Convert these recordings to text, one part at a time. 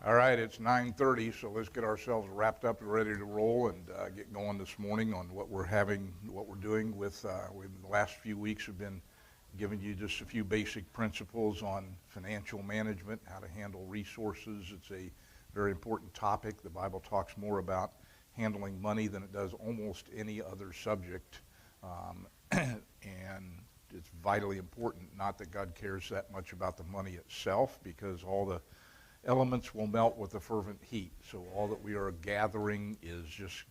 All right, it's 9:30, so let's get ourselves wrapped up and ready to roll and get going this morning on what we're doing with the last few weeks have been giving you just a few basic principles on financial management, how to handle resources. It's a very important topic. The Bible talks more about handling money than it does almost any other subject, and it's vitally important. Not that God cares that much about the money itself, because all the elements will melt with the fervent heat. So all that we are gathering is just,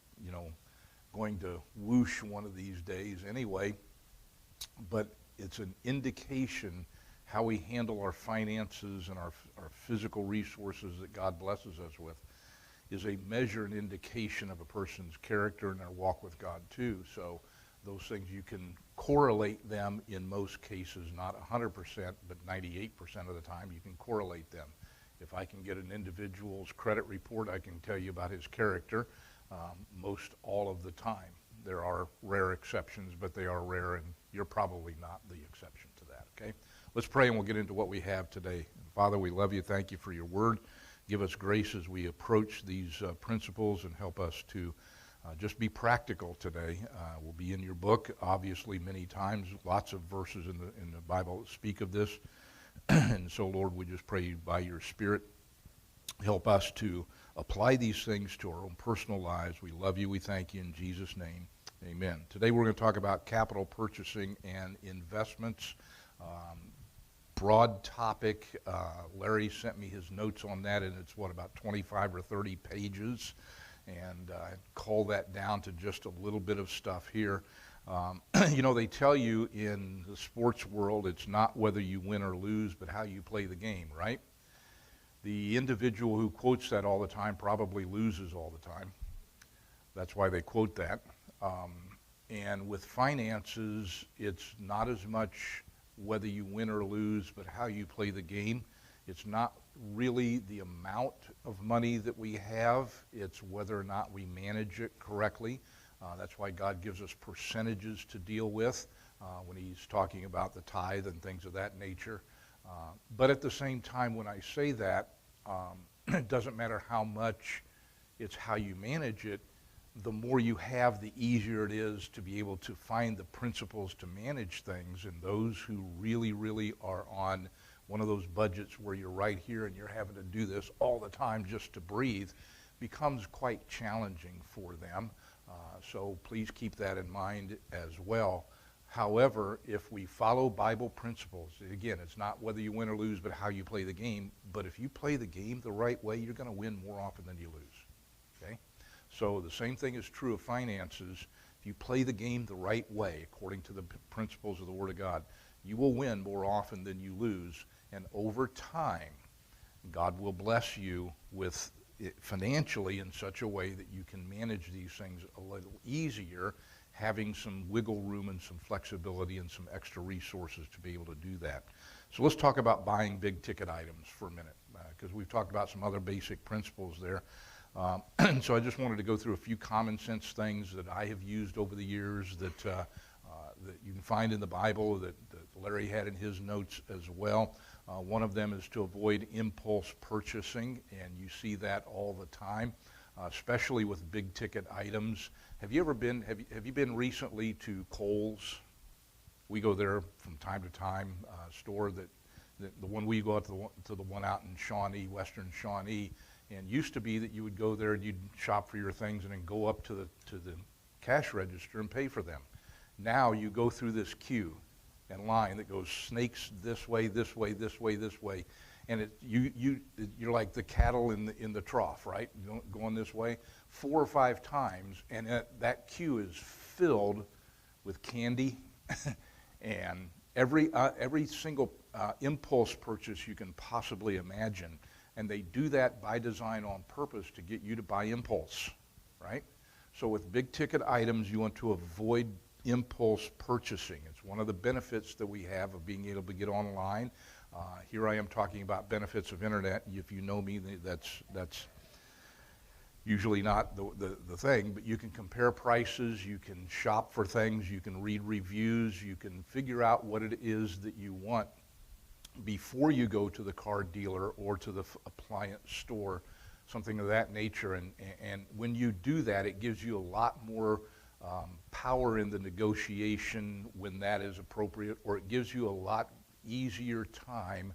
going to whoosh one of these days anyway. But it's an indication how we handle our finances and our physical resources that God blesses us with is a measure and indication of a person's character and their walk with God too. So those things, you can correlate them in most cases, not 100%, but 98% of the time you can correlate them. If I can get an individual's credit report, I can tell you about his character most all of the time. There are rare exceptions, but they are rare, and you're probably not the exception to that, okay? Let's pray, and we'll get into what we have today. Father, we love you. Thank you for your word. Give us grace as we approach these principles, and help us to just be practical today. We'll be in your book, obviously, many times. Lots of verses in the Bible that speak of this. And so, Lord, we just pray by your Spirit, help us to apply these things to our own personal lives. We love you. We thank you in Jesus' name. Amen. Today we're going to talk about capital purchasing and investments. Broad topic. Larry sent me his notes on that, and it's, about 25 or 30 pages. And I call that down to just a little bit of stuff here. They tell you in the sports world, it's not whether you win or lose, but how you play the game, right? The individual who quotes that all the time probably loses all the time. That's why they quote that. And with finances, it's not as much whether you win or lose, but how you play the game. It's not really the amount of money that we have. It's whether or not we manage it correctly. That's why God gives us percentages to deal with when he's talking about the tithe and things of that nature. But at the same time, when I say that, it doesn't matter how much, it's how you manage it. The more you have, the easier it is to be able to find the principles to manage things. And those who really, really are on one of those budgets where you're right here and you're having to do this all the time just to breathe, becomes quite challenging for them. So please keep that in mind as well. However, if we follow Bible principles, again, it's not whether you win or lose, but how you play the game. But if you play the game the right way, you're going to win more often than you lose. Okay? So the same thing is true of finances. If you play the game the right way, according to the principles of the Word of God, you will win more often than you lose. And over time, God will bless you with financially in such a way that you can manage these things a little easier, having some wiggle room and some flexibility and some extra resources to be able to do that. So let's talk about buying big ticket items for a minute, because we've talked about some other basic principles there. So I just wanted to go through a few common sense things that I have used over the years that you can find in the Bible, that Larry had in his notes as well. One of them is to avoid impulse purchasing, and you see that all the time, especially with big ticket items. Have you been recently to Kohl's? We go there from time to time. Store that the one we go out to the one out in Shawnee, Western Shawnee, and used to be that you would go there and you'd shop for your things and then go up to the cash register and pay for them. Now you go through this queue and line that goes snakes this way, this way, this way, this way, and you're like the cattle in the trough, right? Going this way 4 or 5 times, and that queue is filled with candy and every single impulse purchase you can possibly imagine, and they do that by design on purpose to get you to buy impulse, right? So with big ticket items, you want to avoid impulse purchasing. It's one of the benefits that we have of being able to get online. Here I am talking about benefits of internet. If you know me, that's usually not the thing, but you can compare prices, you can shop for things, you can read reviews, you can figure out what it is that you want before you go to the car dealer or to the appliance store, something of that nature. And when you do that, it gives you a lot more power in the negotiation when that is appropriate, or it gives you a lot easier time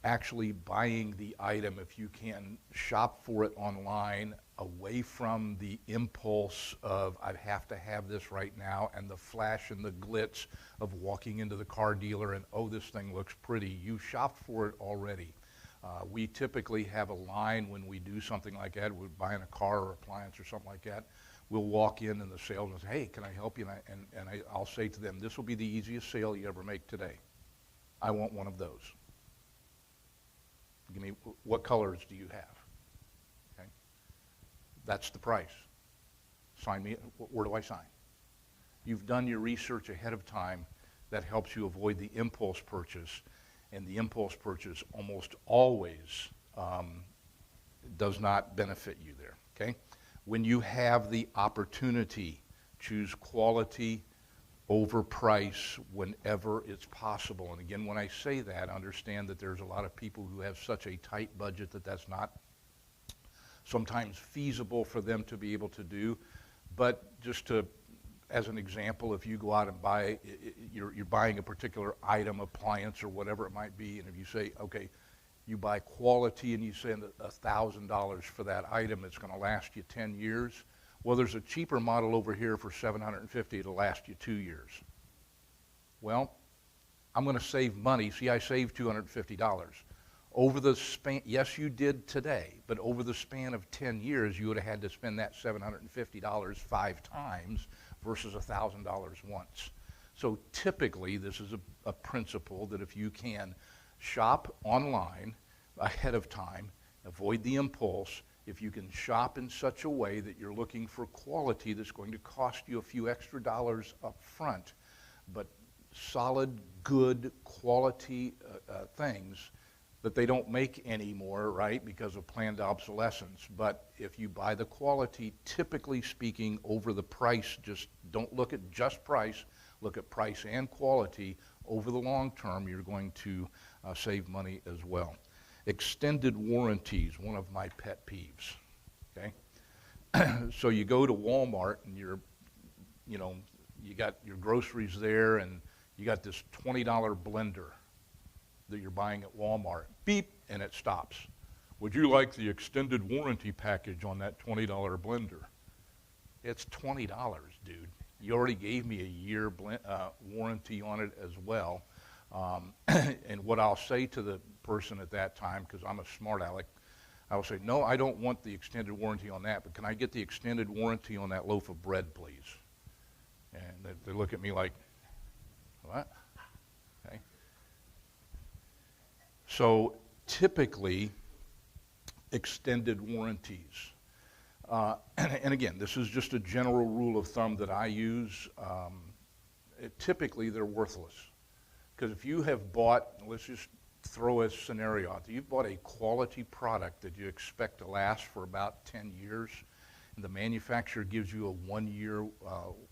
actually buying the item if you can shop for it online, away from the impulse of I have to have this right now and the flash and the glitz of walking into the car dealer and, oh, this thing looks pretty. You shopped for it already. We typically have a line when we do something like that. We're buying a car or appliance or something like that. We'll walk in and the salesman will say, hey, can I help you? And I'll say to them, this will be the easiest sale you ever make today. I want one of those. Give me, what colors do you have? Okay. That's the price. Sign me, where do I sign? You've done your research ahead of time. That helps you avoid the impulse purchase, and the impulse purchase almost always does not benefit you there, okay? When you have the opportunity, choose quality over price whenever it's possible. And again, when I say that, understand that there's a lot of people who have such a tight budget that that's not sometimes feasible for them to be able to do. But just to, as an example, if you go out and buy, you're buying a particular item, appliance, or whatever it might be, and if you say, okay, you buy quality and you spend $1,000 for that item, it's going to last you 10 years. Well, there's a cheaper model over here for $750. It'll last you 2 years. Well, I'm going to save money. See, I saved $250. Over the span, yes, you did today, but over the span of 10 years, you would have had to spend that $750 5 times versus $1,000 once. So typically, this is a principle that if you can shop online ahead of time, avoid the impulse. If you can shop in such a way that you're looking for quality that's going to cost you a few extra dollars up front, but solid, good quality things that they don't make anymore, right, because of planned obsolescence. But if you buy the quality, typically speaking, over the price, just don't look at just price, look at price and quality. Over the long term, you're going to save money as well. Extended warranties, one of my pet peeves, okay? So you go to Walmart and you got your groceries there and you got this $20 blender that you're buying at Walmart. Beep, and it stops. Would you like the extended warranty package on that $20 blender? It's $20, dude. You already gave me a year warranty on it as well. And what I'll say to the person at that time, because I'm a smart aleck, I will say, no, I don't want the extended warranty on that, but can I get the extended warranty on that loaf of bread, please? And they look at me like, what? Okay. So typically, extended warranties. And again, this is just a general rule of thumb that I use. Typically, they're worthless. Because if you have bought, let's just throw a scenario out there, you've bought a quality product that you expect to last for about 10 years, and the manufacturer gives you a 1-year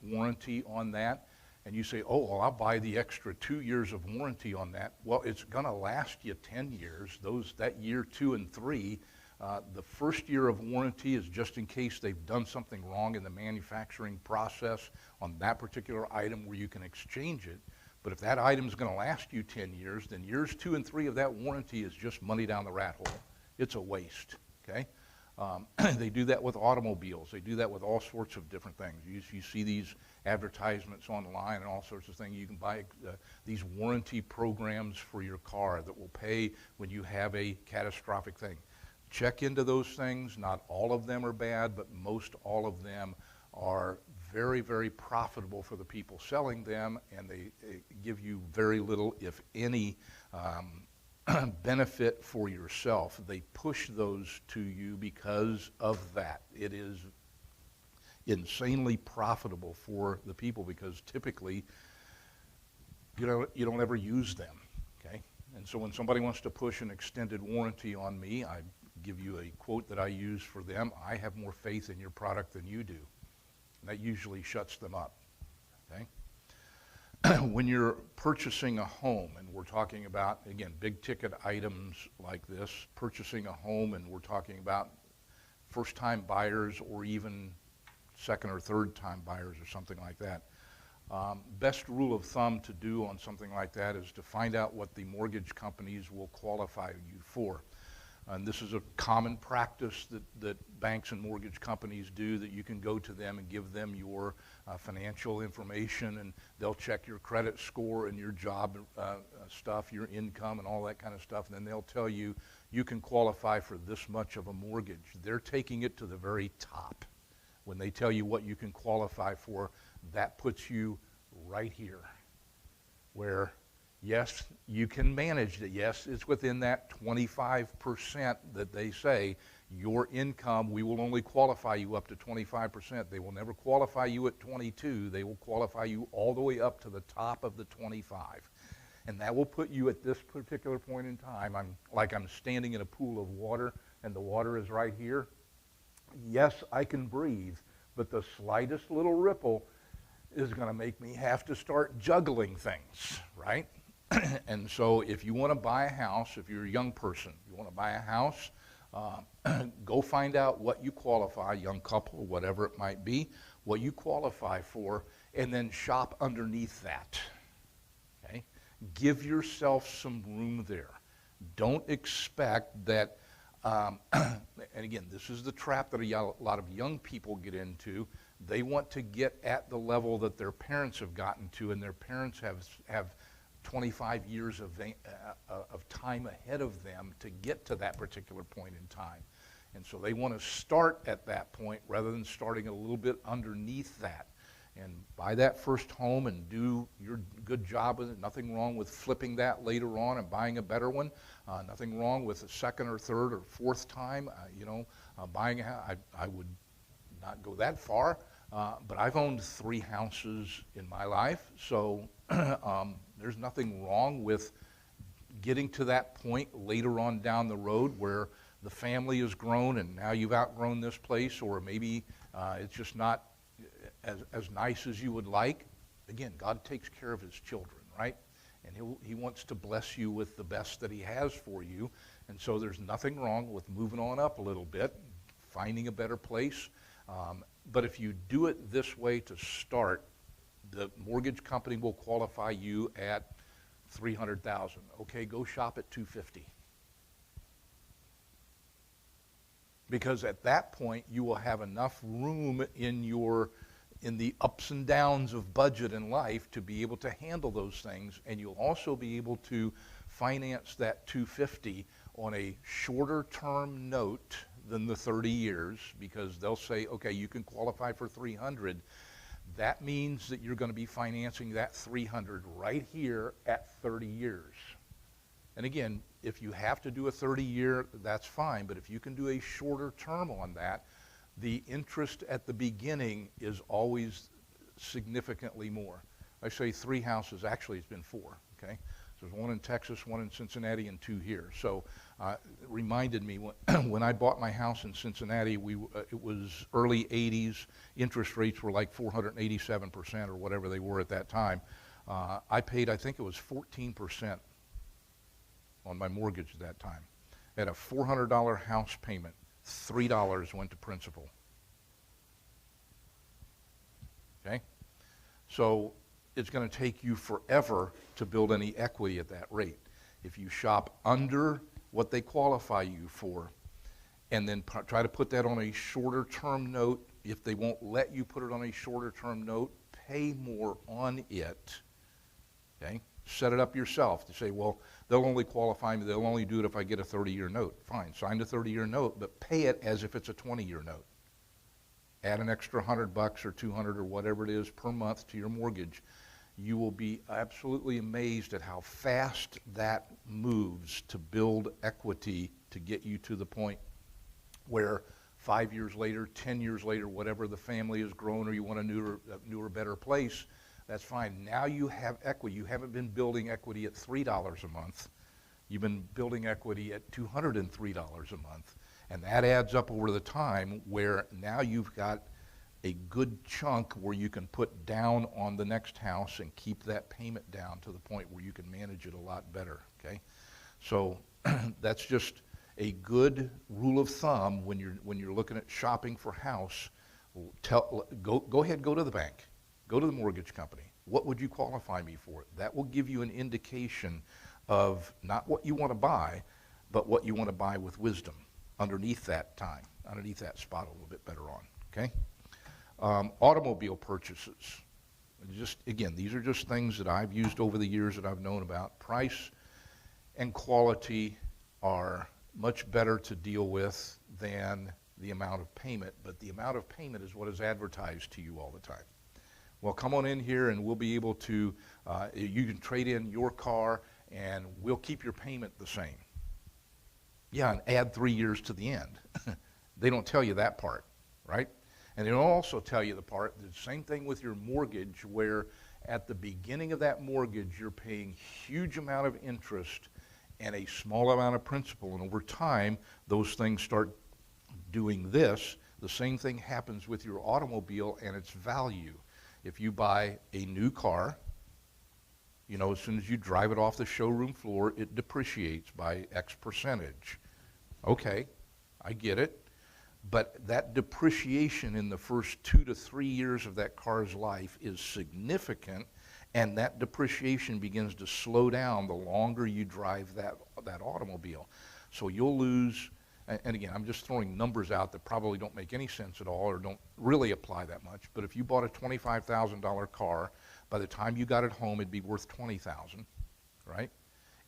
warranty on that, and you say, oh, well, I'll buy the extra 2 years of warranty on that. Well, it's going to last you 10 years. That year 2 and 3, the first year of warranty is just in case they've done something wrong in the manufacturing process on that particular item where you can exchange it. But if that item's going to last you 10 years, then years 2 and 3 of that warranty is just money down the rat hole. It's a waste, okay? They do that with automobiles. They do that with all sorts of different things. You see these advertisements online and all sorts of things. You can buy these warranty programs for your car that will pay when you have a catastrophic thing. Check into those things. Not all of them are bad, but most all of them are very, very profitable for the people selling them, and they give you very little, if any, benefit for yourself. They push those to you because of that. It is insanely profitable for the people because typically you don't ever use them, okay? And so when somebody wants to push an extended warranty on me, I give you a quote that I use for them. I have more faith in your product than you do. And that usually shuts them up, okay? when you're purchasing a home, and we're talking about, again, big ticket items like this, purchasing a home, and we're talking about first time buyers or even second or third time buyers or something like that. Best rule of thumb to do on something like that is to find out what the mortgage companies will qualify you for. And this is a common practice that banks and mortgage companies do, that you can go to them and give them your financial information, and they'll check your credit score and your job stuff, your income and all that kind of stuff, and then they'll tell you, you can qualify for this much of a mortgage. They're taking it to the very top. When they tell you what you can qualify for, that puts you right here, where yes, you can manage it. Yes, it's within that 25% that they say your income, we will only qualify you up to 25%. They will never qualify you at 22. They will qualify you all the way up to the top of the 25. And that will put you at this particular point in time, I'm standing in a pool of water and the water is right here. Yes, I can breathe, but the slightest little ripple is going to make me have to start juggling things, right? And so if you want to buy a house, if you're a young person, you want to buy a house, go find out what you qualify, young couple, whatever it might be, what you qualify for, and then shop underneath that, okay? Give yourself some room there. Don't expect that, and again, this is the trap that a lot of young people get into. They want to get at the level that their parents have gotten to, and their parents have 25 years of time ahead of them to get to that particular point in time. And so they want to start at that point rather than starting a little bit underneath that. And buy that first home and do your good job with it. Nothing wrong with flipping that later on and buying a better one. Nothing wrong with a second or third or fourth time. Buying a house, I would not go that far, but I've owned 3 houses in my life, so there's nothing wrong with getting to that point later on down the road where the family has grown and now you've outgrown this place, or maybe it's just not as nice as you would like. Again, God takes care of his children, right? And he wants to bless you with the best that he has for you. And so there's nothing wrong with moving on up a little bit, finding a better place. But if you do it this way to start, the mortgage company will qualify you at $300,000. Okay, go shop at $250,000. Because at that point, you will have enough room in the ups and downs of budget in life to be able to handle those things, and you'll also be able to finance that $250,000 on a shorter term note than the 30 years, because they'll say, okay, you can qualify for $300,000. That means that you're going to be financing that $300,000 right here at 30 years. And again, if you have to do a 30-year, that's fine, but if you can do a shorter term on that, the interest at the beginning is always significantly more. I say 3 houses, actually it's been 4, okay? So there's 1 in Texas, 1 in Cincinnati, and 2 here. So it reminded me when I bought my house in Cincinnati, it was early 80s, interest rates were like 487% or whatever they were at that time. I paid, I think it was 14% on my mortgage at that time. At a $400 house payment, $3 went to principal. Okay? So it's going to take you forever to build any equity at that rate. If you shop under what they qualify you for, and then try to put that on a shorter term note, if they won't let you put it on a shorter term note, pay more on it. Okay? Set it up yourself to say, well, they'll only qualify me, they'll only do it if I get a 30-year note. Fine, sign the 30-year note, but pay it as if it's a 20-year note. Add an extra $100 or $200 or whatever it is per month to your mortgage. You will be absolutely amazed at how fast that moves to build equity to get you to the point where 5 years later, 10 years later, whatever the family has grown, or you want a newer, better place, that's fine. Now you have equity. You haven't been building equity at $3 a month. You've been building equity at $203 a month. And that adds up over the time where now you've got a good chunk where you can put down on the next house and keep that payment down to the point where you can manage it a lot better, okay? So that's just a good rule of thumb when you're looking at shopping for house. Go ahead, go to the bank, go to the mortgage company. What would you qualify me for? That will give you an indication of not what you want to buy, but what you want to buy with wisdom underneath that time, underneath that spot a little bit better on, okay? Automobile purchases. Just, again, these are just things that I've used over the years that I've known about. Price and quality are much better to deal with than the amount of payment, but the amount of payment is what is advertised to you all the time. Well, come on in here and we'll be able to, you can trade in your car and we'll keep your payment the same. Yeah, and add 3 years to the end. They don't tell you that part, right? And they don't also tell you the part, the same thing with your mortgage, where at the beginning of that mortgage, you're paying huge amount of interest and a small amount of principal. And over time, those things start doing this. The same thing happens with your automobile and its value. If you buy a new car, you know, as soon as you drive it off the showroom floor, it depreciates by X percentage. Okay, I get it. But that depreciation in the first 2 to 3 years of that car's life is significant, and that depreciation begins to slow down the longer you drive that automobile. So you'll lose, and again, I'm just throwing numbers out that probably don't make any sense at all or don't really apply that much, but if you bought a $25,000 car, by the time you got it home, it'd be worth $20,000, right?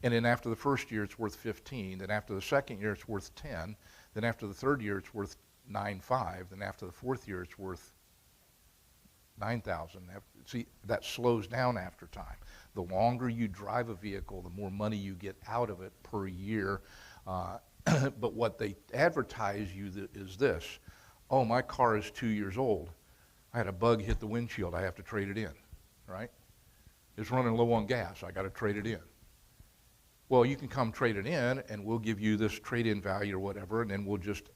And then after the first year, it's worth 15. Then after the second year, it's worth 10. Then after the third year, it's worth 9.5. Then after the fourth year, it's worth 9,000. See, that slows down after time. The longer you drive a vehicle, the more money you get out of it per year. But what they advertise you is this: oh, my car is 2 years old. I had a bug hit the windshield. I have to trade it in, right? It's running low on gas. I got to trade it in. Well, you can come trade it in, and we'll give you this trade-in value or whatever, and then we'll just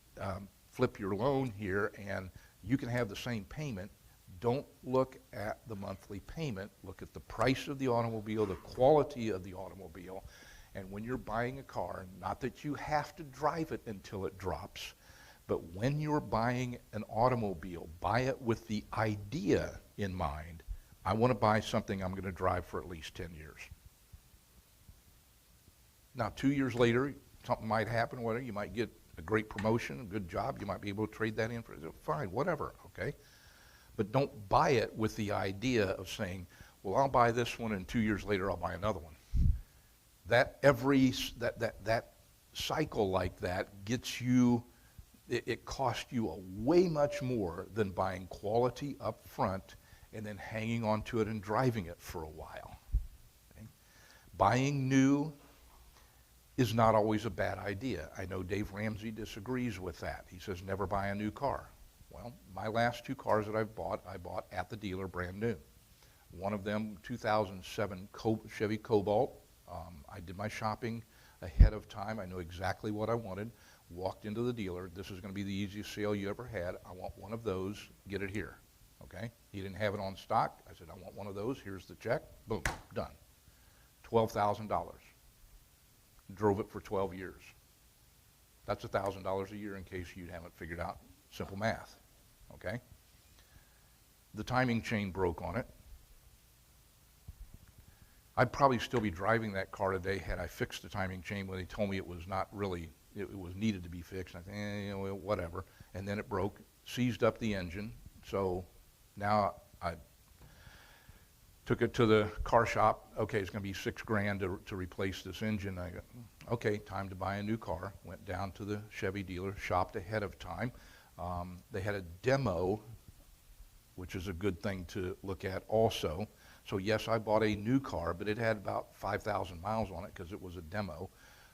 flip your loan here, and you can have the same payment. Don't look at the monthly payment. Look at the price of the automobile, the quality of the automobile, and when you're buying a car, not that you have to drive it until it drops, but when you're buying an automobile, buy it with the idea in mind. I want to buy something I'm going to drive for at least 10 years. Now, 2 years later, something might happen, whatever. You might get a great promotion, a good job. You might be able to trade that in for, fine, whatever, okay? But don't buy it with the idea of saying, well, I'll buy this one, and 2 years later, I'll buy another one. That cycle like that gets you, it costs you a way much more than buying quality up front and then hanging on to it and driving it for a while. Okay? Buying new is not always a bad idea. I know Dave Ramsey disagrees with that. He says never buy a new car. Well, my last 2 cars that I've bought, I bought at the dealer brand new. One of them, 2007 Chevy Cobalt. I did my shopping ahead of time. I knew exactly what I wanted. Walked into the dealer. This is going to be the easiest sale you ever had. I want one of those. Get it here. Okay? He didn't have it on stock. I said, I want one of those. Here's the check. Boom. Done. $12,000. Drove it for 12 years. That's $1,000 a year in case you haven't figured out simple math, okay? The timing chain broke on it. I'd probably still be driving that car today had I fixed the timing chain when they told me it was not really, it was needed to be fixed. I think, you know, whatever. And then it broke, seized up the engine. So now I took it to the car shop. Okay, it's going to be $6,000 to replace this engine. I go, okay, time to buy a new car. Went down to the Chevy dealer, shopped ahead of time. They had a demo, which is a good thing to look at also. So yes, I bought a new car, but it had about 5,000 miles on it because it was a demo.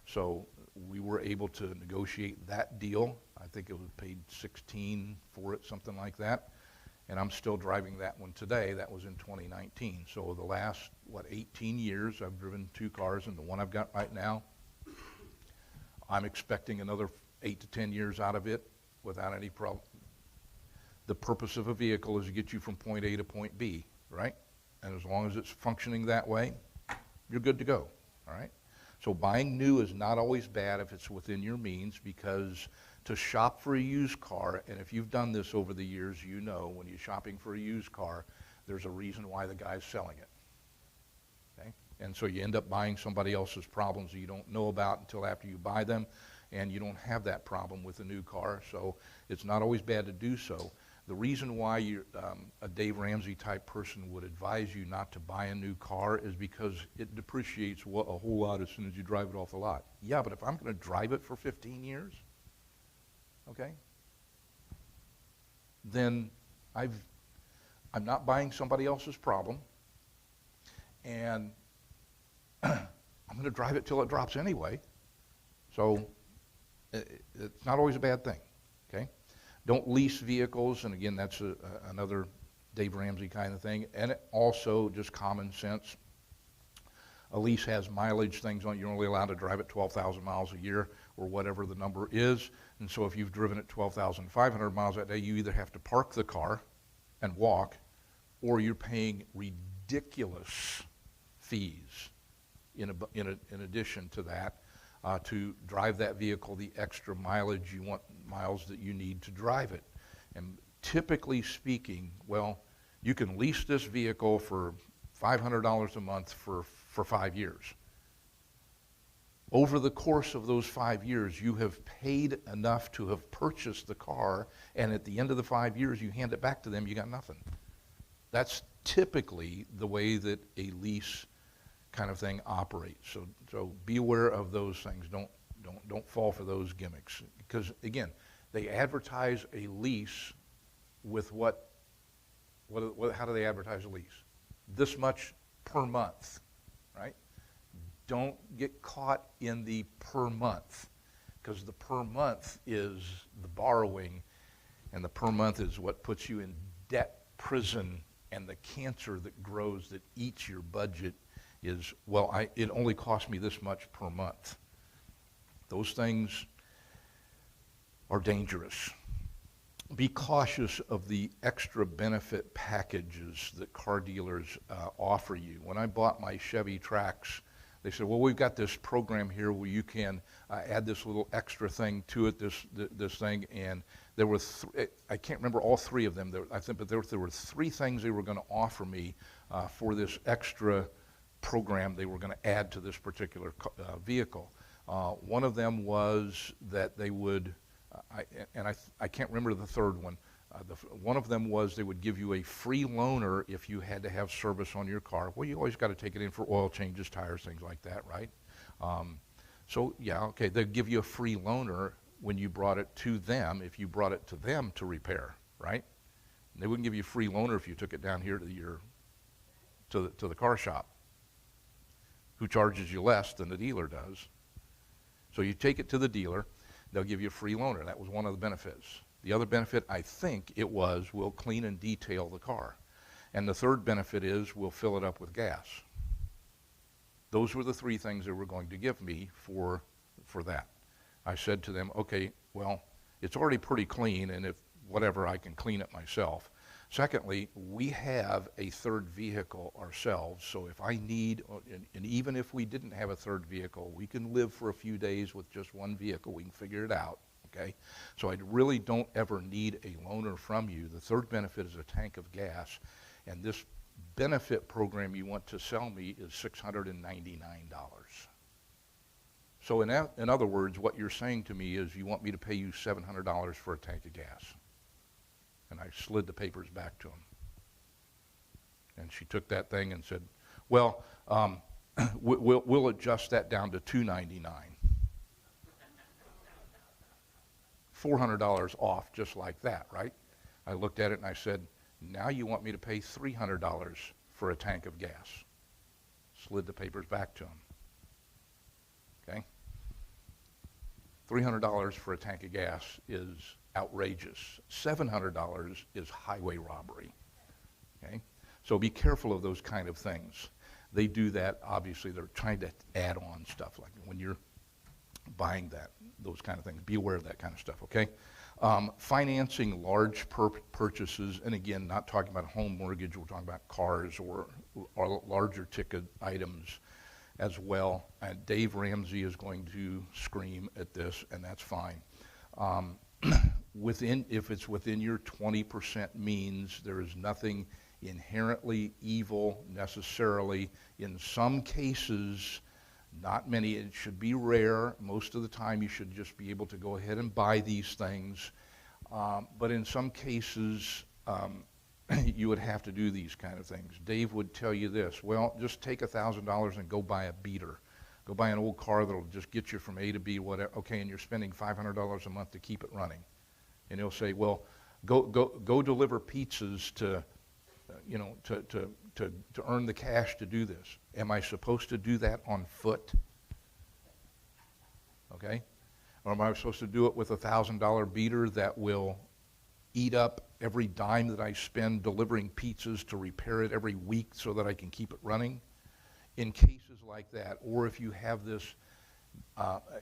So we were able to negotiate that deal. I think it was paid $16,000 for it, something like that. And I'm still driving that one today. That was in 2019. So the last, 18 years, I've driven 2 cars, and the one I've got right now, I'm expecting another 8 to 10 years out of it without any problem. The purpose of a vehicle is to get you from point A to point B, right? And as long as it's functioning that way, you're good to go, all right? So buying new is not always bad if it's within your means, because to shop for a used car, and if you've done this over the years, you know when you're shopping for a used car, there's a reason why the guy's selling it, okay? And so you end up buying somebody else's problems that you don't know about until after you buy them, and you don't have that problem with a new car, so it's not always bad to do so. The reason why a Dave Ramsey type person would advise you not to buy a new car is because it depreciates a whole lot as soon as you drive it off the lot. Yeah, but if I'm going to drive it for 15 years, okay, then I'm not buying somebody else's problem, and I'm going to drive it till it drops anyway. So it's not always a bad thing, okay? Don't lease vehicles, and again, that's another Dave Ramsey kind of thing. And it also, just common sense, a lease has mileage things on it. You're only allowed to drive it 12,000 miles a year, or whatever the number is. And so if you've driven it 12,500 miles that day, you either have to park the car and walk, or you're paying ridiculous fees in addition to that, to drive that vehicle the extra mileage you want, miles that you need to drive it. And typically speaking, well, you can lease this vehicle for $500 a month for 5 years. Over the course of those 5 years, you have paid enough to have purchased the car, and at the end of the 5 years, you hand it back to them, you got nothing. That's typically the way that a lease kind of thing operates. So be aware of those things. Don't fall for those gimmicks, because again, they advertise a lease with what how do they advertise a lease? This much per month, right? Don't get caught in the per month, because the per month is the borrowing, and the per month is what puts you in debt prison, and the cancer that grows that eats your budget is, well, it only cost me this much per month. Those things are dangerous. Be cautious of the extra benefit packages that car dealers offer you. When I bought my Chevy Trax, they said, well, we've got this program here where you can add this little extra thing to it, this thing, and there were, I can't remember all three of them, but there were three things they were going to offer me for this extra program they were going to add to this particular vehicle. One of them was that they would, I can't remember the third one. One of them was they would give you a free loaner if you had to have service on your car. Well, you always got to take it in for oil changes, tires, things like that, right? So yeah, okay, they'd give you a free loaner when you brought it to them, if you brought it to them to repair, right? And they wouldn't give you a free loaner if you took it down here to the car shop, who charges you less than the dealer does. So you take it to the dealer, they'll give you a free loaner. That was one of the benefits. The other benefit, I think it was, we'll clean and detail the car. And the third benefit is we'll fill it up with gas. Those were the three things they were going to give me for that. I said to them, okay, well, it's already pretty clean, and if whatever, I can clean it myself. Secondly, we have a third vehicle ourselves, so if I need, and even if we didn't have a third vehicle, we can live for a few days with just one vehicle. We can figure it out, okay? So I really don't ever need a loaner from you. The third benefit is a tank of gas, and this benefit program you want to sell me is $699. So in other words, what you're saying to me is you want me to pay you $700 for a tank of gas. And I slid the papers back to him. And she took that thing and said, well, we'll adjust that down to $299. $400 off just like that, right? I looked at it and I said, now you want me to pay $300 for a tank of gas. Slid the papers back to him. Okay? $300 for a tank of gas is outrageous. $700 is highway robbery. Okay? So be careful of those kind of things. They do that, obviously, they're trying to add on stuff like when you're buying those kind of things. Be aware of that kind of stuff, okay? Financing large purchases, and again, not talking about home mortgage, we're talking about cars or larger ticket items as well. And Dave Ramsey is going to scream at this, and that's fine. If it's within your 20% means, there is nothing inherently evil necessarily. In some cases, not many, it should be rare. Most of the time you should just be able to go ahead and buy these things. But in some cases, you would have to do these kind of things. Dave would tell you this, well, just take $1,000 and go buy a beater. Go buy an old car that'll just get you from A to B, whatever. Okay, and you're spending $500 a month to keep it running. And he'll say, well, go deliver pizzas to earn the cash to do this. Am I supposed to do that on foot? Okay? Or am I supposed to do it with a $1,000 beater that will eat up every dime that I spend delivering pizzas to repair it every week so that I can keep it running? In cases like that, or if you have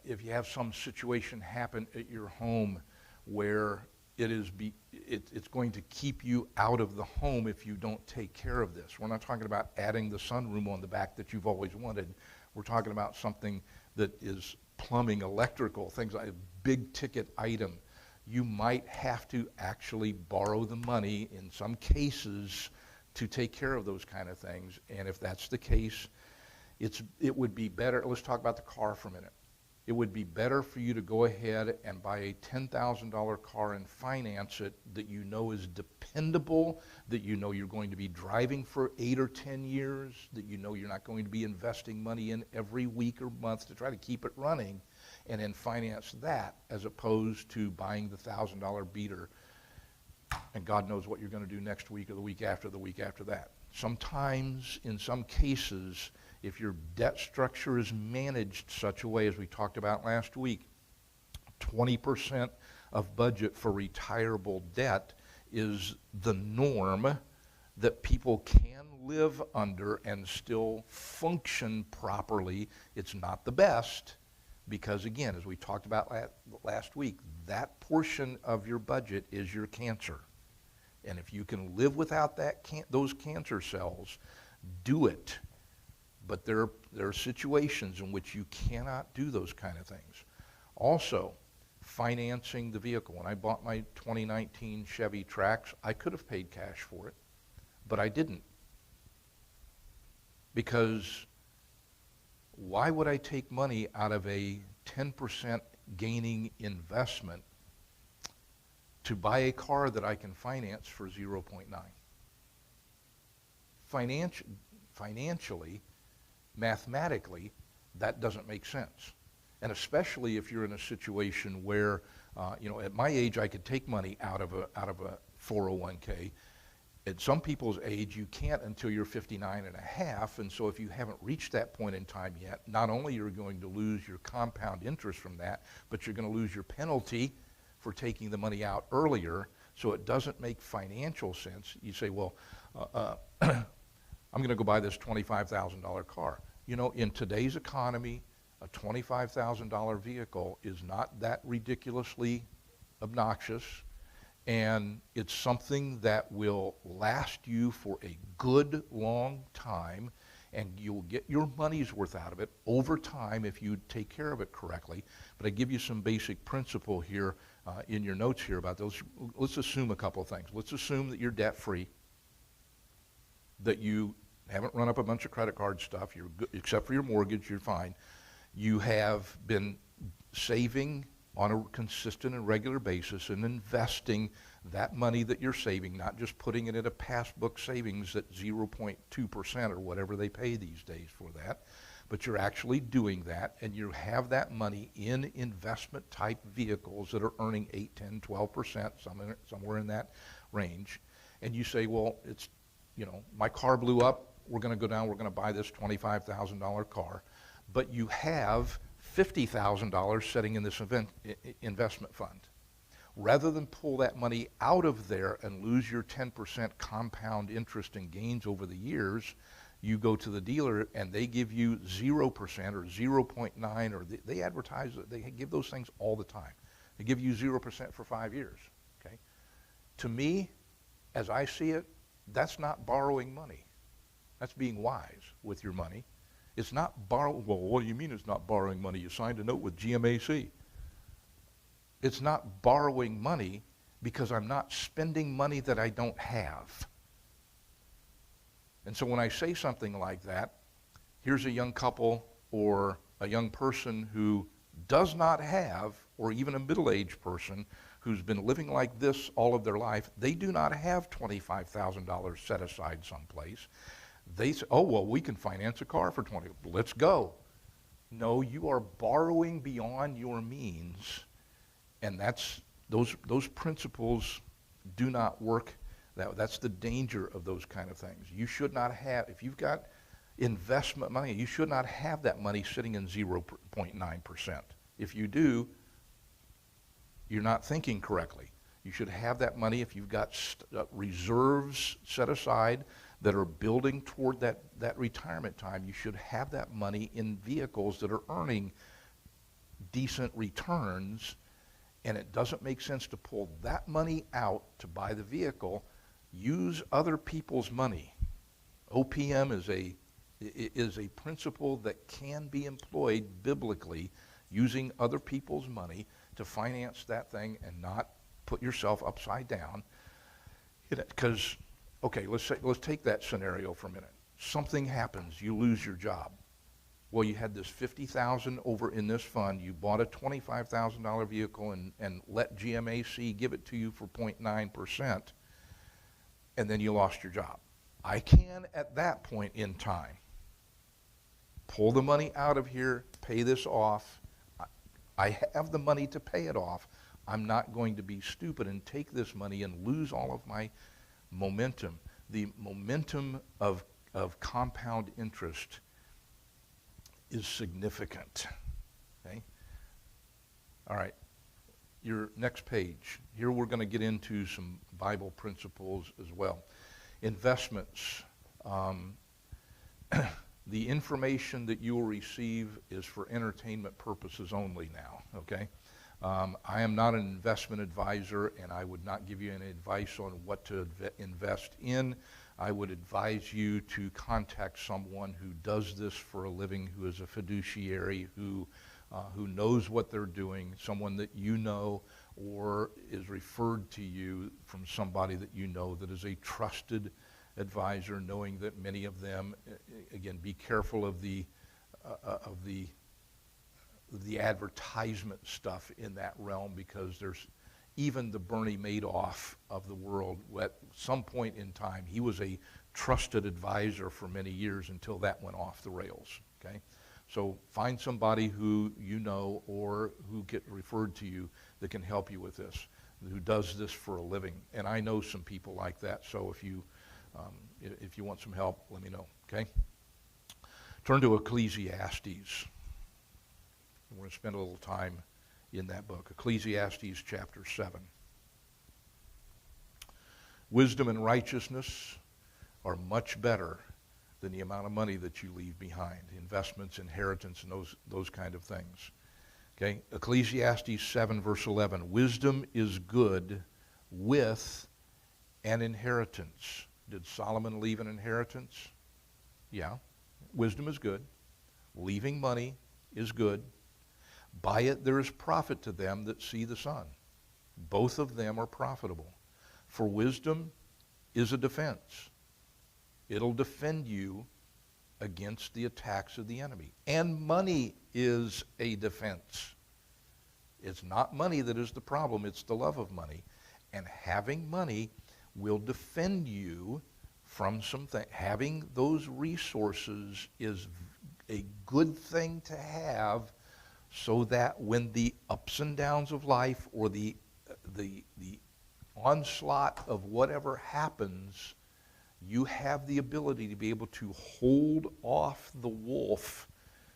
if you have some situation happen at your home where it's going to keep you out of the home if you don't take care of this. We're not talking about adding the sunroom on the back that you've always wanted. We're talking about something that is plumbing, electrical, things like a big ticket item. You might have to actually borrow the money in some cases to take care of those kind of things. And if that's the case, it would be better. Let's talk about the car for a minute. It would be better for you to go ahead and buy a $10,000 car and finance it that you know is dependable, that you know you're going to be driving for 8 or 10 years, that you know you're not going to be investing money in every week or month to try to keep it running, and then finance that as opposed to buying the $1,000 beater and God knows what you're going to do next week or the week after that. Sometimes, in some cases, if your debt structure is managed such a way as we talked about last week, 20% of budget for retirable debt is the norm that people can live under and still function properly. It's not the best because, again, as we talked about last week, that portion of your budget is your cancer. And if you can live without those cancer cells, do it. But there are situations in which you cannot do those kind of things. Also, financing the vehicle. When I bought my 2019 Chevy Trax, I could have paid cash for it, but I didn't. Because why would I take money out of a 10% gaining investment to buy a car that I can finance for 0.9? Financially, mathematically, that doesn't make sense. And especially if you're in a situation where, at my age, I could take money out of a 401k. At some people's age, you can't until you're 59 and a half, and so if you haven't reached that point in time yet, not only are you going to lose your compound interest from that, but you're going to lose your penalty for taking the money out earlier, so it doesn't make financial sense. You say, well, I'm going to go buy this $25,000 car. In today's economy, a $25,000 vehicle is not that ridiculously obnoxious, and it's something that will last you for a good long time, and you'll get your money's worth out of it over time if you take care of it correctly. But I give you some basic principle here in your notes here about those. Let's assume a couple of things. Let's assume that you're debt-free, that you haven't run up a bunch of credit card stuff, you're good, except for your mortgage, you're fine. You have been saving on a consistent and regular basis and investing that money that you're saving, not just putting it in a passbook savings at 0.2% or whatever they pay these days for that, but you're actually doing that, and you have that money in investment type vehicles that are earning 8, 10, 12%, somewhere in that range. And you say, well, it's, my car blew up, we're going to go down, we're going to buy this $25,000 car, but you have $50,000 sitting in this investment fund. Rather than pull that money out of there and lose your 10% compound interest and gains over the years, you go to the dealer and they give you 0% or 0.9, or they advertise, they give those things all the time. They give you 0% for 5 years, okay? To me, as I see it, that's not borrowing money. That's being wise with your money. It's not borrowing. Well, what do you mean it's not borrowing money? You signed a note with GMAC. It's not borrowing money because I'm not spending money that I don't have. And so when I say something like that, here's a young couple or a young person who does not have, or even a middle-aged person who's been living like this all of their life, they do not have $25,000 set aside someplace. They say, oh, well, we can finance a car for 20, let's go. No, you are borrowing beyond your means, and those principles do not work. That's the danger of those kind of things. You should not have, if you've got investment money, you should not have that money sitting in 0.9%. If you do, you're not thinking correctly. You should have that money, if you've got reserves set aside that are building toward that retirement time, you should have that money in vehicles that are earning decent returns, and it doesn't make sense to pull that money out to buy the vehicle. Use other people's money. OPM is a principle that can be employed biblically, using other people's money to finance that thing and not put yourself upside down. Because, okay, let's take that scenario for a minute. Something happens, you lose your job. Well, you had this $50,000 over in this fund, you bought a $25,000 vehicle and let GMAC give it to you for 0.9%, and then you lost your job. I can, at that point in time, pull the money out of here, pay this off. I have the money to pay it off. I'm not going to be stupid and take this money and lose all of my momentum. The momentum of compound interest is significant. Okay? All right, your next page. Here we're going to get into some Bible principles as well. Investments. The information that you will receive is for entertainment purposes only now, okay? I am not an investment advisor, and I would not give you any advice on what to invest in. I would advise you to contact someone who does this for a living, who is a fiduciary, who knows what they're doing, someone that you know or is referred to you from somebody that you know that is a trusted advisor, knowing that many of them, again, be careful of the advertisement stuff in that realm, because there's even the Bernie Madoff of the world. At some point in time, he was a trusted advisor for many years until that went off the rails, okay? So find somebody who you know or who get referred to you that can help you with this, who does this for a living. And I know some people like that, so if you want some help, let me know, okay? Turn to Ecclesiastes. We're going to spend a little time in that book. Ecclesiastes chapter 7. Wisdom and righteousness are much better than the amount of money that you leave behind. Investments, inheritance, and those kind of things. Okay? Ecclesiastes 7 verse 11. Wisdom is good with an inheritance. Did Solomon leave an inheritance? Yeah. Wisdom is good. Leaving money is good. By it there is profit to them that see the sun. Both of them are profitable. For wisdom is a defense. It'll defend you against the attacks of the enemy. And money is a defense. It's not money that is the problem, it's the love of money. And having money will defend you from something. Having those resources is a good thing to have, so that when the ups and downs of life or the onslaught of whatever happens, you have the ability to be able to hold off the wolf,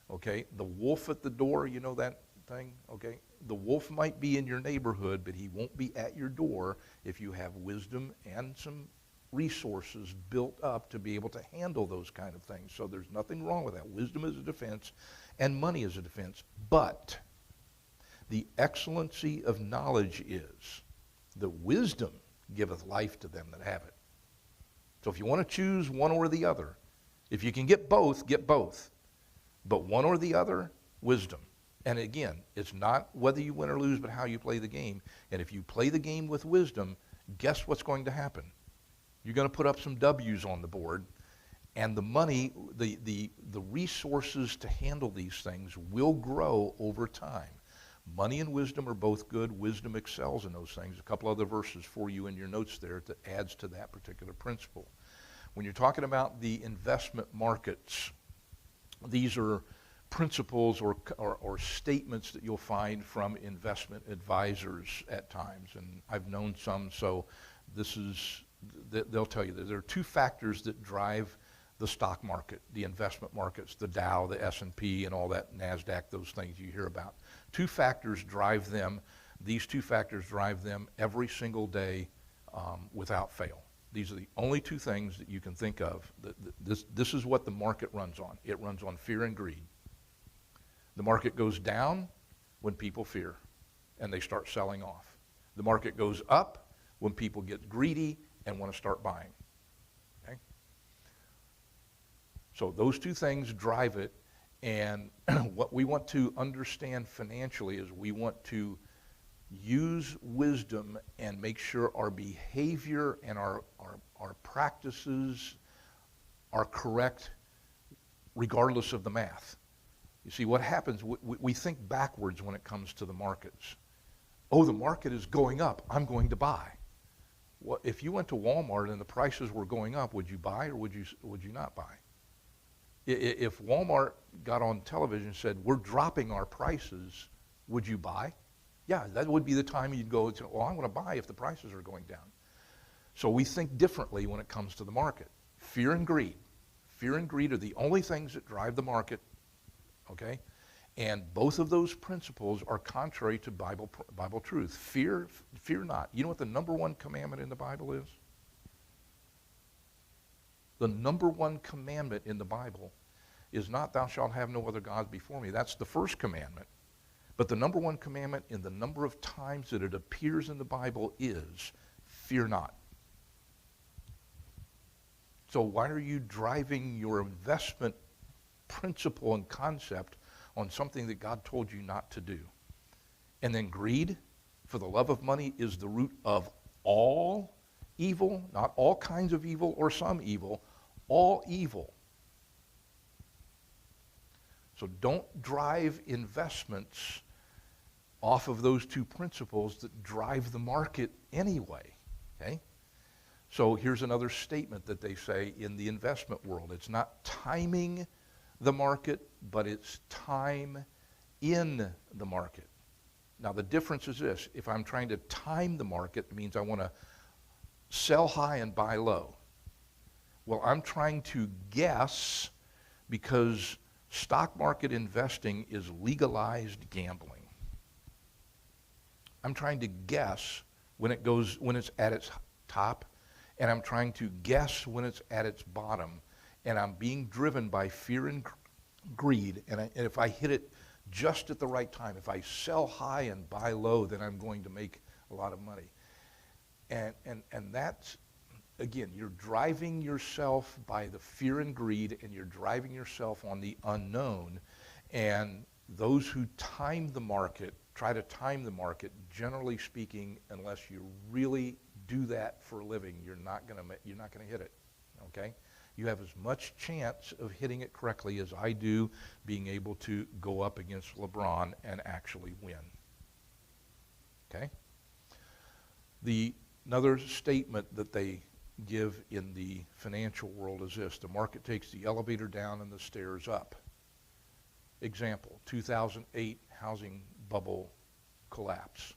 okay? The wolf at the door, you know that thing, okay? The wolf might be in your neighborhood, but he won't be at your door if you have wisdom and some resources built up to be able to handle those kind of things. So there's nothing wrong with that. Wisdom is a defense, and money is a defense. But The excellency of knowledge is the wisdom giveth life to them that have it. So if you want to choose one or the other, if you can get both, get both. But one or the other, wisdom. And again, it's not whether you win or lose, but how you play the game. And if you play the game with wisdom, guess what's going to happen? You're going to put up some W's on the board, and the money, the resources to handle these things will grow over time. Money and wisdom are both good. Wisdom excels in those things. A couple other verses for you in your notes there that adds to that particular principle. When you're talking about the investment markets, these are principles or statements that you'll find from investment advisors at times. And I've known some, so they'll tell you that there are two factors that drive the stock market, the investment markets, the Dow, the S&P, and all that, NASDAQ, those things you hear about. Two factors drive them. These two factors drive them every single day without fail. These are the only two things that you can think of. This is what the market runs on. It runs on fear and greed. The market goes down when people fear and they start selling off. The market goes up when people get greedy and want to start buying. Okay? So those two things drive it, and what we want to understand financially is we want to use wisdom and make sure our behavior and our practices are correct regardless of the math. You see, what happens, we think backwards when it comes to the markets. Oh, the market is going up, I'm going to buy. Well, if you went to Walmart and the prices were going up, would you buy or would you not buy? If Walmart got on television and said, we're dropping our prices, would you buy? Yeah, that would be the time you'd go, well, I'm going to buy if the prices are going down. So we think differently when it comes to the market. Fear and greed. Fear and greed are the only things that drive the market, okay? And both of those principles are contrary to Bible truth. Fear not. You know what the number one commandment in the Bible is? The number one commandment in the Bible is not thou shalt have no other gods before me. That's the first commandment. But the number one commandment in the number of times that it appears in the Bible is fear not. So why are you driving your investment principle and concept on something that God told you not to do? And then greed, for the love of money, is the root of all evil, not all kinds of evil or some evil, all evil. So don't drive investments off of those two principles that drive the market anyway, okay? So here's another statement that they say in the investment world. It's not timing the market, but it's time in the market. Now the difference is this. If I'm trying to time the market, it means I want to sell high and buy low. Well, I'm trying to guess because stock market investing is legalized gambling. I'm trying to guess when it's at its top, and I'm trying to guess when it's at its bottom, and I'm being driven by fear and greed, and if I hit it just at the right time, if I sell high and buy low, then I'm going to make a lot of money. And that's, again, you're driving yourself by the fear and greed, and you're driving yourself on the unknown. And those who time the market, try to time the market, generally speaking, unless you really do that for a living, you're not going to hit it, okay? You have as much chance of hitting it correctly as I do being able to go up against LeBron and actually win, okay? Another statement that they give in the financial world is this: the market takes the elevator down and the stairs up. Example, 2008 housing bubble collapse.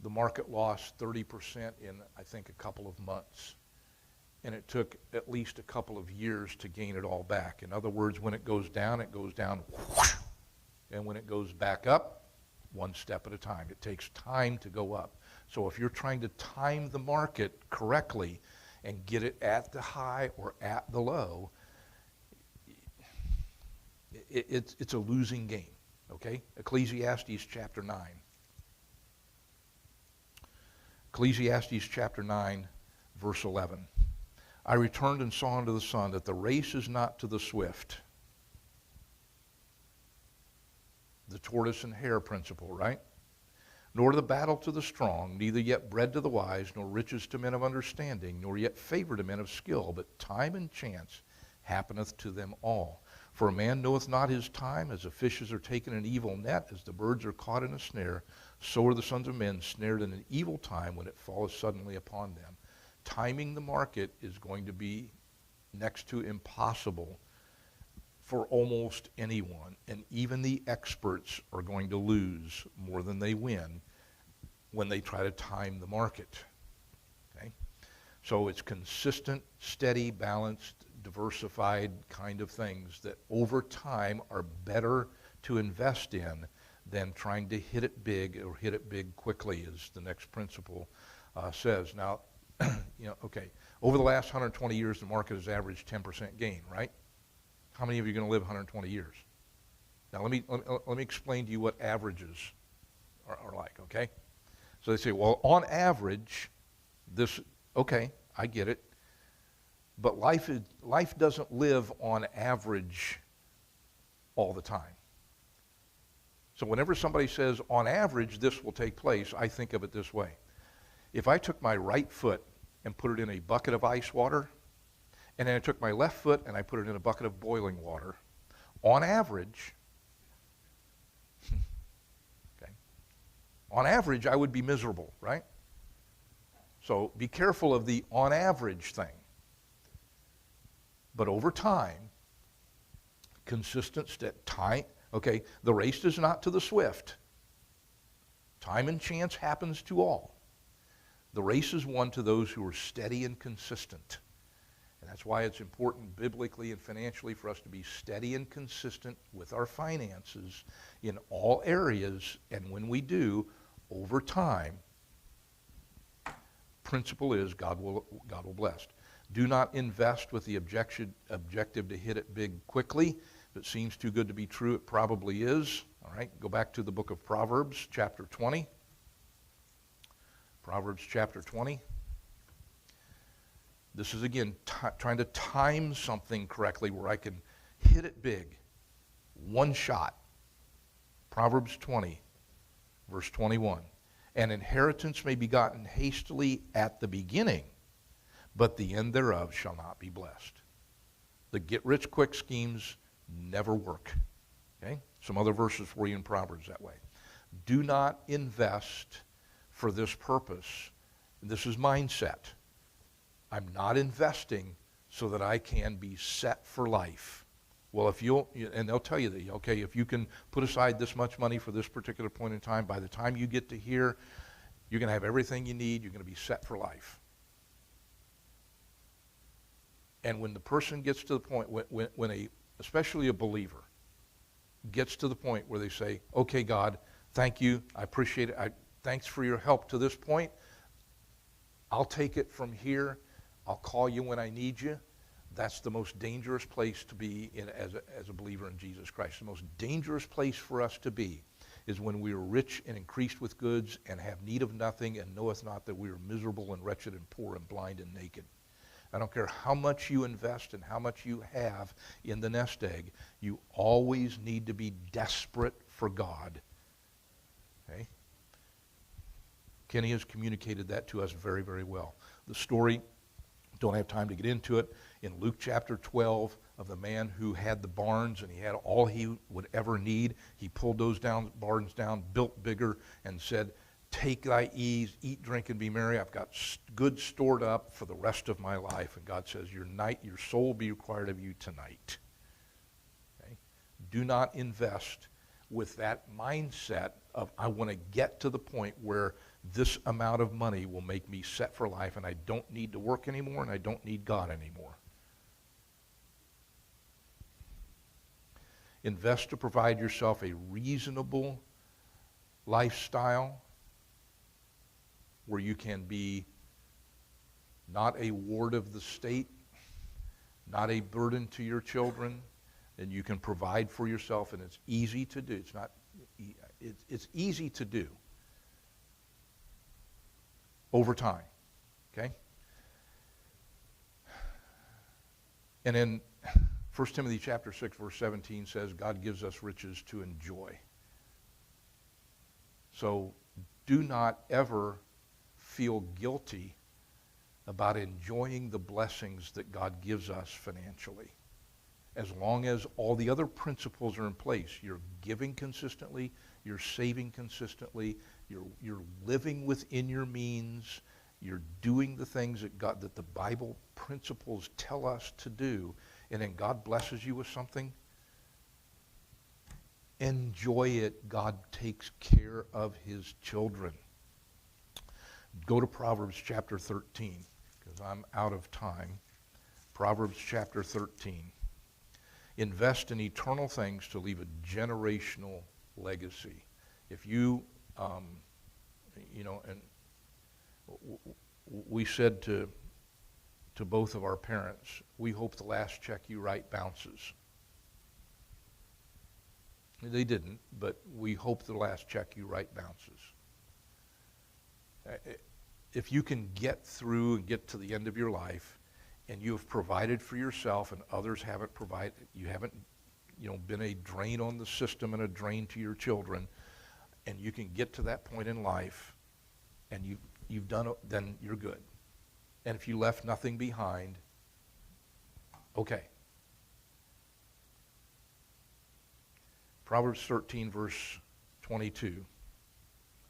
The market lost 30% in, I think, a couple of months. And it took at least a couple of years to gain it all back. In other words, when it goes down, whoosh, and when it goes back up, one step at a time. It takes time to go up. So if you're trying to time the market correctly and get it at the high or at the low, it's a losing game, Okay? Ecclesiastes chapter 9. Ecclesiastes chapter 9, verse 11. I returned and saw unto the sun that the race is not to the swift. The tortoise and hare principle, right? Nor the battle to the strong, neither yet bread to the wise, nor riches to men of understanding, nor yet favor to men of skill, but time and chance happeneth to them all. For a man knoweth not his time, as the fishes are taken in an evil net, as the birds are caught in a snare, so are the sons of men snared in an evil time when it falleth suddenly upon them. Timing the market is going to be next to impossible for almost anyone, and even the experts are going to lose more than they win when they try to time the market. Okay? So it's consistent, steady, balanced, diversified kind of things that over time are better to invest in than trying to hit it big or hit it big quickly, as the next principle says. Now, okay, over the last 120 years, the market has averaged 10% gain, right? How many of you are going to live 120 years? Now, let me explain to you what averages are like, okay? So they say, well, on average, this, okay, I get it. But life doesn't live on average all the time. So whenever somebody says, on average, this will take place, I think of it this way. If I took my right foot and put it in a bucket of ice water, and then I took my left foot and I put it in a bucket of boiling water, on average, okay, on average, I would be miserable, right? So be careful of the on average thing. But over time, consistent time, okay, the race is not to the swift. Time and chance happens to all. The race is won to those who are steady and consistent. And that's why it's important biblically and financially for us to be steady and consistent with our finances in all areas. And when we do, over time, principle is God will bless. Do not invest with the objective to hit it big quickly. If it seems too good to be true, it probably is. All right, go back to the book of Proverbs, chapter 20. Proverbs chapter 20. This is, again, trying to time something correctly where I can hit it big. One shot. Proverbs 20, verse 21. An inheritance may be gotten hastily at the beginning, but the end thereof shall not be blessed. The get-rich-quick schemes never work. Okay? Some other verses for you in Proverbs that way. Do not invest for this purpose. This is mindset. I'm not investing so that I can be set for life. Well, and they'll tell you that, okay, if you can put aside this much money for this particular point in time, by the time you get to here, you're going to have everything you need, you're going to be set for life. And when the person gets to the point, especially a believer, gets to the point where they say, okay, God, thank you, I appreciate it, thanks for your help to this point, I'll take it from here, I'll call you when I need you. That's the most dangerous place to be in as a believer in Jesus Christ. The most dangerous place for us to be is when we are rich and increased with goods and have need of nothing and knoweth not that we are miserable and wretched and poor and blind and naked. I don't care how much you invest and how much you have in the nest egg, you always need to be desperate for God. Okay? Kenny has communicated that to us very, very well. The story, don't have time to get into it, in Luke chapter 12 of the man who had the barns and he had all he would ever need. He pulled those barns down, built bigger, and said, take thy ease, eat, drink, and be merry. I've got good stored up for the rest of my life. And God says, your soul will be required of you tonight. Okay? Do not invest with that mindset of, I want to get to the point where this amount of money will make me set for life and I don't need to work anymore and I don't need God anymore. Invest to provide yourself a reasonable lifestyle where you can be not a ward of the state, not a burden to your children, and you can provide for yourself, and it's easy to do. It's not It's easy to do over time, okay? And in 1 Timothy chapter 6, verse 17 says, God gives us riches to enjoy. So do not ever feel guilty about enjoying the blessings that God gives us financially. As long as all the other principles are in place, you're giving consistently, you're saving consistently, you're living within your means, you're doing the things that the Bible principles tell us to do, and then God blesses you with something, enjoy it. God takes care of his children. Go to Proverbs chapter 13, because I'm out of time. Proverbs chapter 13. Invest in eternal things to leave a generational legacy. If you, and we said to both of our parents, we hope the last check you write bounces. They didn't, but we hope the last check you write bounces. If you can get through and get to the end of your life, and you have provided for yourself and others haven't provided, you haven't been a drain on the system and a drain to your children, and you can get to that point in life and you've done it, then you're good. And if you left nothing behind, okay. Proverbs 13, verse 22.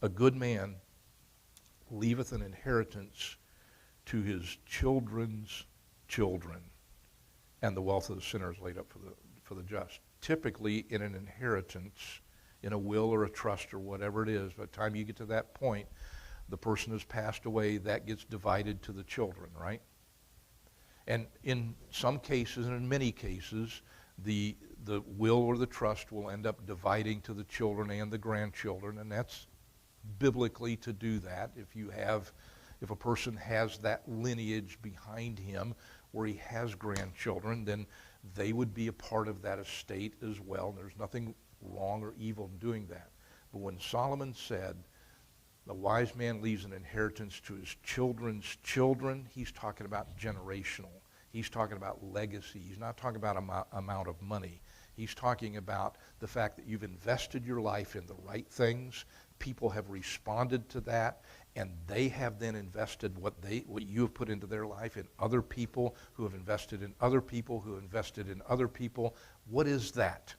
A good man leaveth an inheritance to his children's children, and the wealth of the sinner is laid up for the just. Typically, in an inheritance, in a will or a trust or whatever it is, by the time you get to that point, the person has passed away, that gets divided to the children, right? And in some cases, and in many cases, the will or the trust will end up dividing to the children and the grandchildren, and that's biblically to do that. If a person has that lineage behind him where he has grandchildren, then they would be a part of that estate as well. And there's nothing wrong or evil in doing that. But when Solomon said, the wise man leaves an inheritance to his children's children, he's talking about generational. He's talking about legacy. He's not talking about amount of money. He's talking about the fact that you've invested your life in the right things. People have responded to that, and they have then invested what you have put into their life in other people who have invested in other people who have invested in other people. What is that?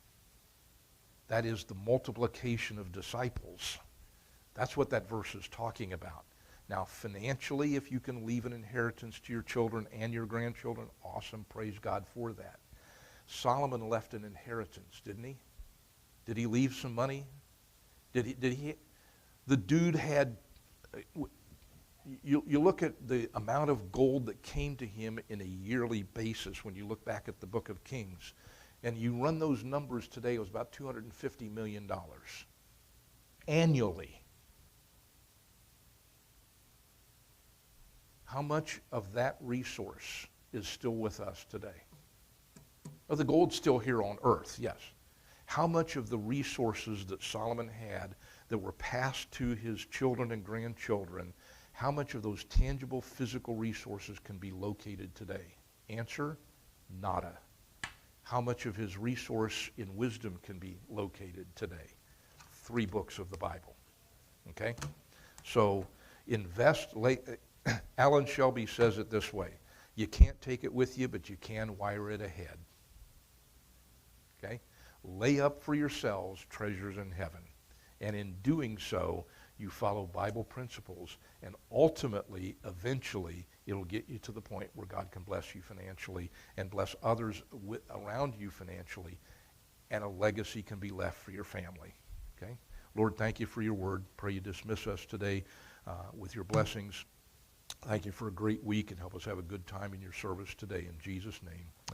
That is the multiplication of disciples. That's what that verse is talking about. Now, financially, if you can leave an inheritance to your children and your grandchildren, awesome, praise God for that. Solomon left an inheritance, didn't he? Did he leave some money? Did he? The dude had, you look at the amount of gold that came to him in a yearly basis when you look back at the book of Kings, and you run those numbers today, it was about $250 million annually. How much of that resource is still with us today? Well, the gold's still here on earth, yes. How much of the resources that Solomon had that were passed to his children and grandchildren, how much of those tangible physical resources can be located today? Answer, nada. How much of his resource in wisdom can be located today? 3 books of the Bible, okay? So Alan Shelby says it this way, you can't take it with you, but you can wire it ahead, okay? Lay up for yourselves treasures in heaven. And in doing so, you follow Bible principles, and ultimately, eventually, it'll get you to the point where God can bless you financially and bless others around you financially, and a legacy can be left for your family, okay? Lord, thank you for your word. Pray you dismiss us today with your blessings. Thank you for a great week, and help us have a good time in your service today. In Jesus' name, amen.